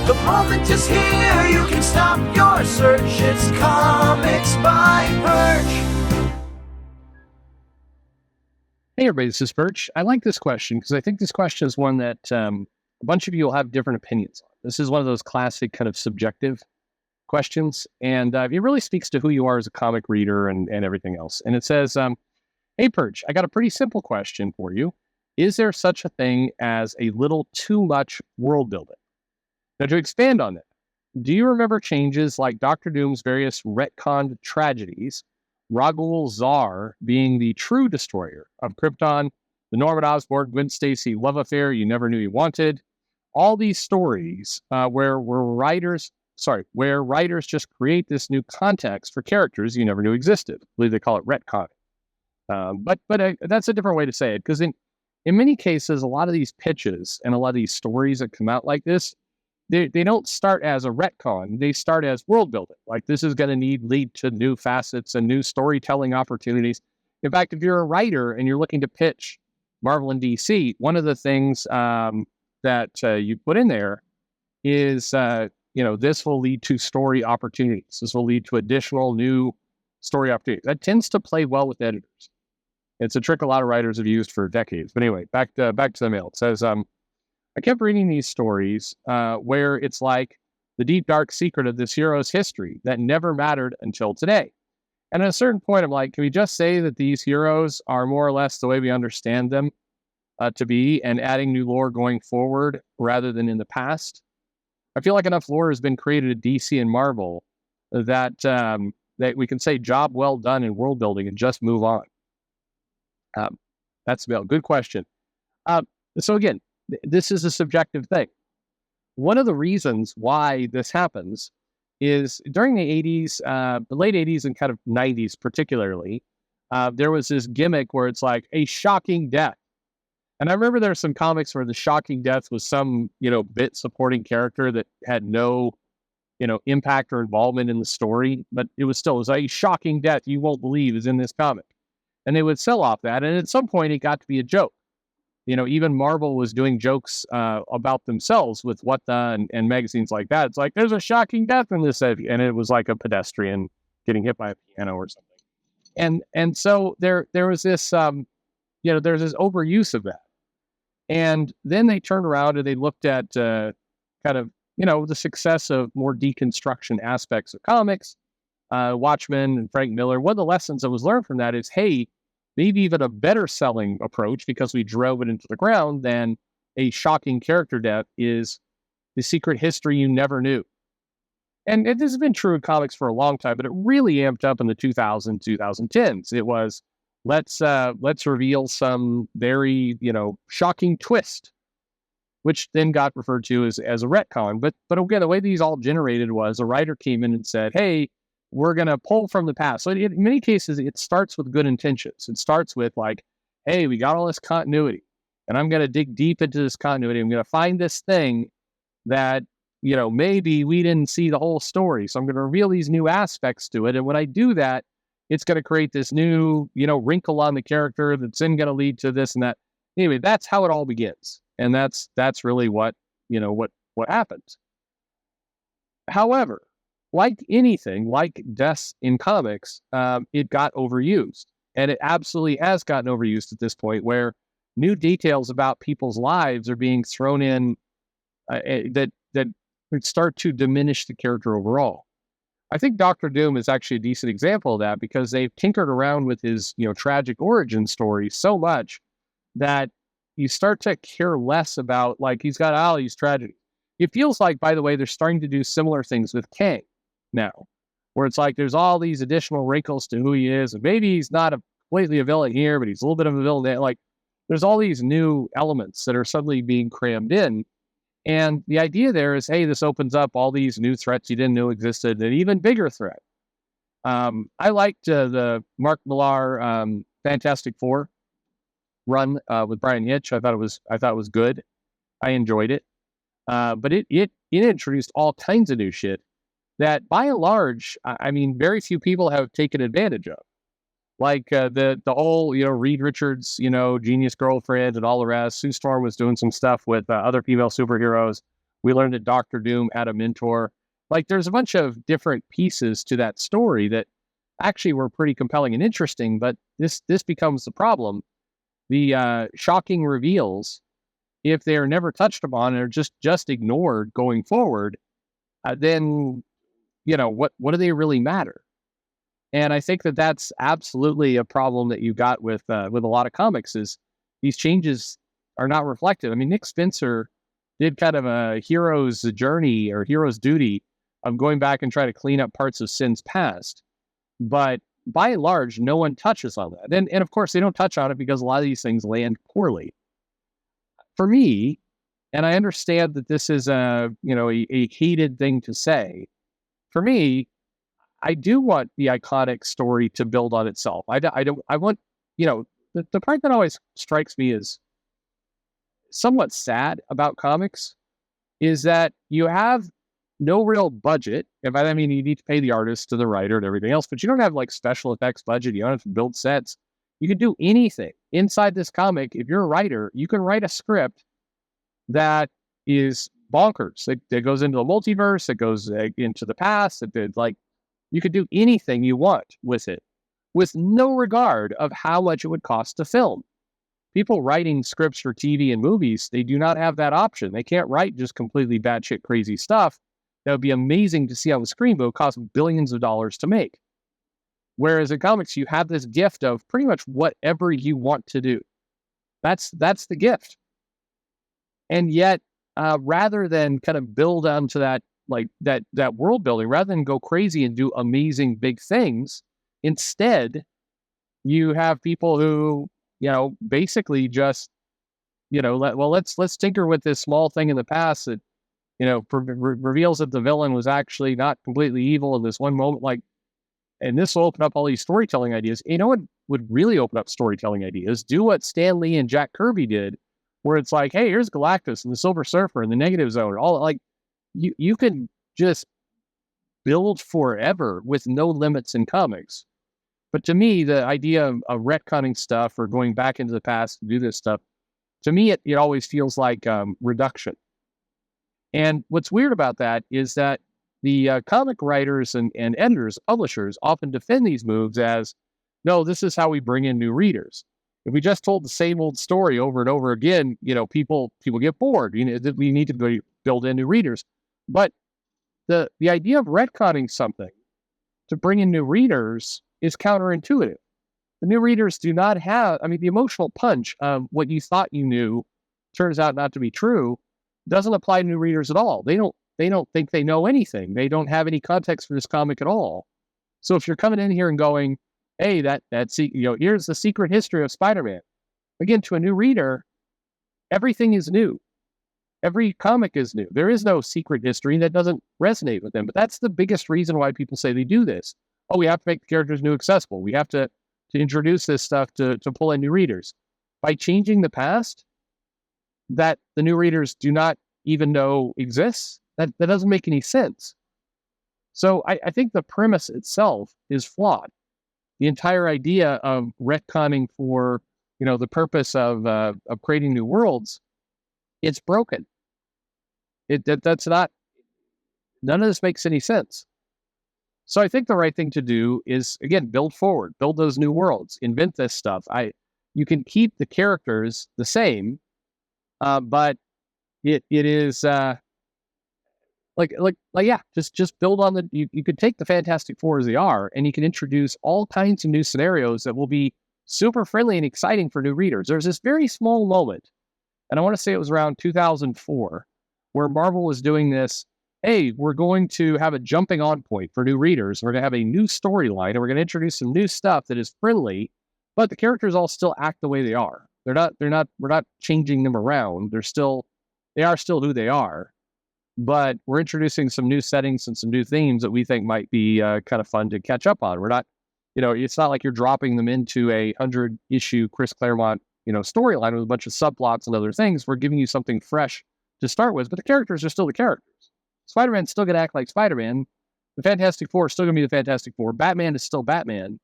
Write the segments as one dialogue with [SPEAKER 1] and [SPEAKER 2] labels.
[SPEAKER 1] The moment is here, you can stop your search. It's Comics by Perch.
[SPEAKER 2] Hey everybody, this is Perch. I like this question because I think this question is one that a bunch of you will have different opinions on. This is one of those classic kind of subjective questions, and it really speaks to who you are as a comic reader and everything else. And it says, hey Perch, I got a pretty simple question for you. Is there such a thing as a little too much world building? Now, to expand on that, do you remember changes like Doctor Doom's various retconned tragedies, Raghul Zar being the true destroyer of Krypton, the Norman Osborn, Gwen Stacy love affair you never knew you wanted, all these stories where writers just create this new context for characters you never knew existed. I believe they call it retconning. But that's a different way to say it, because in many cases, a lot of these pitches and a lot of these stories that come out like this, they don't start as a retcon. They start as world building. Like, this is going to lead to new facets and new storytelling opportunities. In fact, if you're a writer and you're looking to pitch Marvel and DC, one of the things that you put in there is, this will lead to story opportunities. This will lead to additional new story opportunities. That tends to play well with editors. It's a trick a lot of writers have used for decades. But anyway, back to the mail. It says, I kept reading these stories where it's like the deep, dark secret of this hero's history that never mattered until today. And at a certain point, I'm like, can we just say that these heroes are more or less the way we understand them to be, and adding new lore going forward rather than in the past? I feel like enough lore has been created at DC and Marvel that we can say job well done in world building and just move on. That's a good question. So again, this is a subjective thing. One of the reasons why this happens is during the 80s, the late 80s and kind of 90s particularly, there was this gimmick where it's like a shocking death. And I remember there were some comics where the shocking death was some, bit supporting character that had no, impact or involvement in the story, but it was a shocking death you won't believe is in this comic. And they would sell off that. And at some point it got to be a joke. Even Marvel was doing jokes about themselves with What the and magazines like that. It's like, there's a shocking death in this, and it was like a pedestrian getting hit by a piano or something. And so there was this, there's this overuse of that. And then they turned around and they looked at kind of, the success of more deconstruction aspects of comics, Watchmen and Frank Miller. One of the lessons that was learned from that is, hey, maybe even a better selling approach, because we drove it into the ground, than a shocking character death is the secret history you never knew. And this has been true in comics for a long time, but it really amped up in the 2010s. It was, let's reveal some very, shocking twist, which then got referred to as a retcon. But again, the way these all generated was a writer came in and said, hey, we're going to pull from the past. So in many cases, it starts with good intentions. It starts with like, hey, we got all this continuity, and I'm going to dig deep into this continuity. I'm going to find this thing that, maybe we didn't see the whole story. So I'm going to reveal these new aspects to it. And when I do that, it's going to create this new, wrinkle on the character that's then going to lead to this and that. Anyway, that's how it all begins. And that's really what happens. However, like anything, like deaths in comics, it got overused. And it absolutely has gotten overused at this point, where new details about people's lives are being thrown in that start to diminish the character overall. I think Doctor Doom is actually a decent example of that, because they've tinkered around with his, tragic origin story so much that you start to care less about, like, he's got all these tragedies. It feels like, by the way, they're starting to do similar things with Kang now, where it's like there's all these additional wrinkles to who he is, and maybe he's not completely a villain here, but he's a little bit of a villain there. Like, there's all these new elements that are suddenly being crammed in, and the idea there is, hey, this opens up all these new threats you didn't know existed, an even bigger threat. I liked the Mark Millar Fantastic Four run with Brian Hitch. I thought it was good. I enjoyed it, but it introduced all kinds of new shit that, by and large, I mean, very few people have taken advantage of. Like the whole, Reed Richards, Genius Girlfriend and all the rest. Sue Storm was doing some stuff with other female superheroes. We learned that Doctor Doom had a mentor. Like, there's a bunch of different pieces to that story that actually were pretty compelling and interesting, but this becomes the problem. The shocking reveals, if they are never touched upon and are just ignored going forward, then what do they really matter? And I think that that's absolutely a problem that you got with a lot of comics, is these changes are not reflected. I mean, Nick Spencer did kind of a hero's journey or hero's duty of going back and trying to clean up parts of Sin's past. But by and large, no one touches on that. And of course, they don't touch on it because a lot of these things land poorly. For me, and I understand that this is a hated thing to say, for me, I do want the iconic story to build on itself. I want, the part that always strikes me as somewhat sad about comics is that you have no real budget. And by that I mean you need to pay the artist to the writer and everything else, but you don't have like special effects budget. You don't have to build sets. You can do anything inside this comic. If you're a writer, you can write a script that is bonkers. It goes into the multiverse. It goes into the past. You could do anything you want with it, with no regard of how much it would cost to film. People writing scripts for TV and movies, they do not have that option. They can't write just completely batshit crazy stuff that would be amazing to see on the screen, but it would cost billions of dollars to make. Whereas in comics, you have this gift of pretty much whatever you want to do. That's the gift. And yet, rather than kind of build onto that, like that world building, rather than go crazy and do amazing big things, instead, you have people who, basically just, let's tinker with this small thing in the past that, reveals that the villain was actually not completely evil in this one moment. And this will open up all these storytelling ideas. You know what would really open up storytelling ideas? Do what Stan Lee and Jack Kirby did, where it's like, hey, here's Galactus and the Silver Surfer and the Negative Zone. All like you can just build forever with no limits in comics. But to me, the idea of retconning stuff or going back into the past to do this stuff, to me, it always feels like reduction. And what's weird about that is that the comic writers and editors, publishers often defend these moves as, no, this is how we bring in new readers. If we just told the same old story over and over again, people get bored. We need to build in new readers. But the idea of retconning something to bring in new readers is counterintuitive. The new readers do not have, the emotional punch of what you thought you knew turns out not to be true, doesn't apply to new readers at all. They don't think they know anything. They don't have any context for this comic at all. So if you're coming in here and going, hey, here's the secret history of Spider-Man. Again, to a new reader, everything is new. Every comic is new. There is no secret history that doesn't resonate with them. But that's the biggest reason why people say they do this. Oh, we have to make the characters new accessible. We have to introduce this stuff to pull in new readers. By changing the past that the new readers do not even know exists, that doesn't make any sense. So I think the premise itself is flawed. The entire idea of retconning for, the purpose of creating new worlds, it's broken. That's not, none of this makes any sense. So I think the right thing to do is, again, build forward, build those new worlds, invent this stuff. You can keep the characters the same, but it is just build on you could take the Fantastic Four as they are, and you can introduce all kinds of new scenarios that will be super friendly and exciting for new readers. There's this very small moment, and I want to say it was around 2004, where Marvel was doing this. Hey, we're going to have a jumping on point for new readers. We're going to have a new storyline, and we're going to introduce some new stuff that is friendly, but the characters all still act the way they are. We're not changing them around. They are still who they are, but we're introducing some new settings and some new themes that we think might be kind of fun to catch up on. We're not, it's not like you're dropping them into a 100-issue Chris Claremont, storyline with a bunch of subplots and other things. We're giving you something fresh to start with, but the characters are still the characters. Spider-Man's still going to act like Spider-Man. The Fantastic Four is still going to be the Fantastic Four. Batman is still Batman.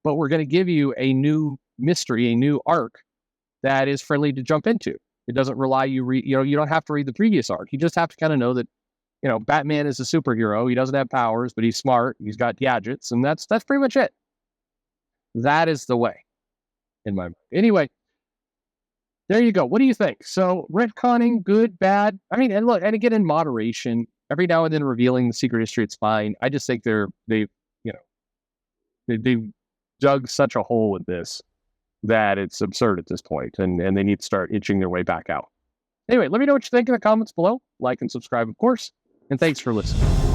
[SPEAKER 2] But we're going to give you a new mystery, a new arc that is friendly to jump into. It doesn't rely you don't have to read the previous arc. You just have to kind of know that, Batman is a superhero. He doesn't have powers, but he's smart. He's got gadgets, and that's pretty much it. That is the way, in my mind. Anyway, there you go. What do you think? So retconning, good, bad? I mean, and look, and again, in moderation, every now and then revealing the secret history, it's fine. I just think they've dug such a hole in this that it's absurd at this point, and they need to start itching their way back out. Anyway, let me know what you think in the comments below. Like and subscribe, of course, and thanks for listening.